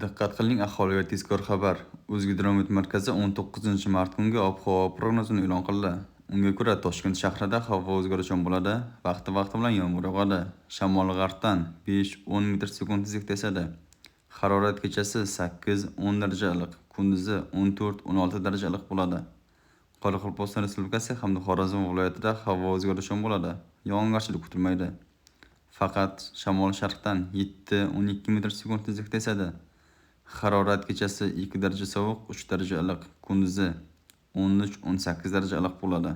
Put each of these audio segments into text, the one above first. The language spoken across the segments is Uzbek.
Diqqat qiling, aholiga tezkor xabar. O'zgidromet markazi 19 mart kungi ob-havo prognozini e'lon qildi. Unga ko'ra, Toshkent shahrida havo o'zgaruvchan bo'ladi, vaqti bilan yomg'ir yog'adi. Shamol g'arbdan 5-10 metr sekund tezlikda esadi. Harorat kechasi 8-10 daraja iliq, kunduzi 14-16 daraja iliq bo'ladi. Qoraqalpog'iston Respublikasi hamda Xorazm viloyatida havo o'zgaruvchan bo'ladi. Yog'ingarchilik kutilmaydi. Faqat shamol sharqdan 7-12 metr sekund tezlikda esadi. Harorat kechasi 2 daraja sovuq, 3 daraja iliq, kunduzi 13-18 daraja iliq bo'ladi.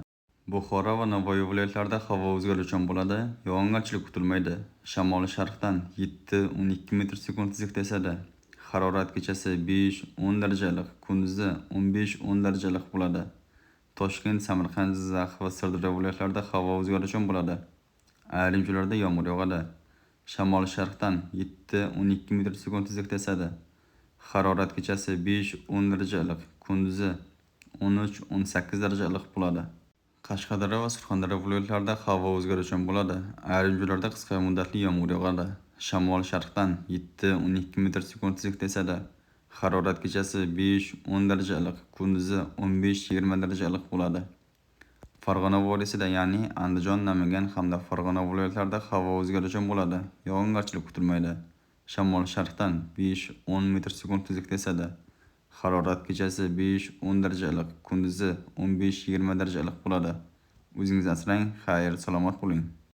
Buxoro va Navoiy viloyatlarida havo o'zgaruvchan bo'ladi, yog'ingarchilik kutilmaydi. Shamol sharqdan 7-12 metr sekund tezlikda esadi. Harorat kechasi 5-10 daraja iliq, kunduzi 15-10 daraja iliq bo'ladi. Toshkent, Samarqand, Jizzax va Sirdaryo viloyatlarida havo o'zgaruvchan bo'ladi. Ayrim joylarda yomg'ir yog'adi. Shamol sharqdan 7-12 metr sekund tezlikda esadi. Harorat kechasi 5-10 daraja iliq, kunduzi 13-18 daraja iliq bo'ladi. Qashqadaryo va Surxondaryo viloyatlarida havo o'zgaruvchan bo'ladi. Ayrim joylarda qisqa muddatli yomg'ir yog'adi. Shamol sharqdan 7-12 metr sekund tezlikda esadi. Harorat kechasi 5-10 daraja iliq, kunduzi 15-20 daraja iliq bo'ladi. Farg'ona vodiysida, ya'ni Andijon, Namangan hamda Farg'ona viloyatlarida havo o'zgaruvchan bo'ladi. Yog'ingarchilik kutilmaydi. Shamol sharqdan 5-10 metr sekund tezlikda esadi. Harorat kechasi 5-10 daraja iliq, kunduzi 15-20 daraja iliq bo'ladi. O'zingizni asrang, xayr, salomat bo'ling.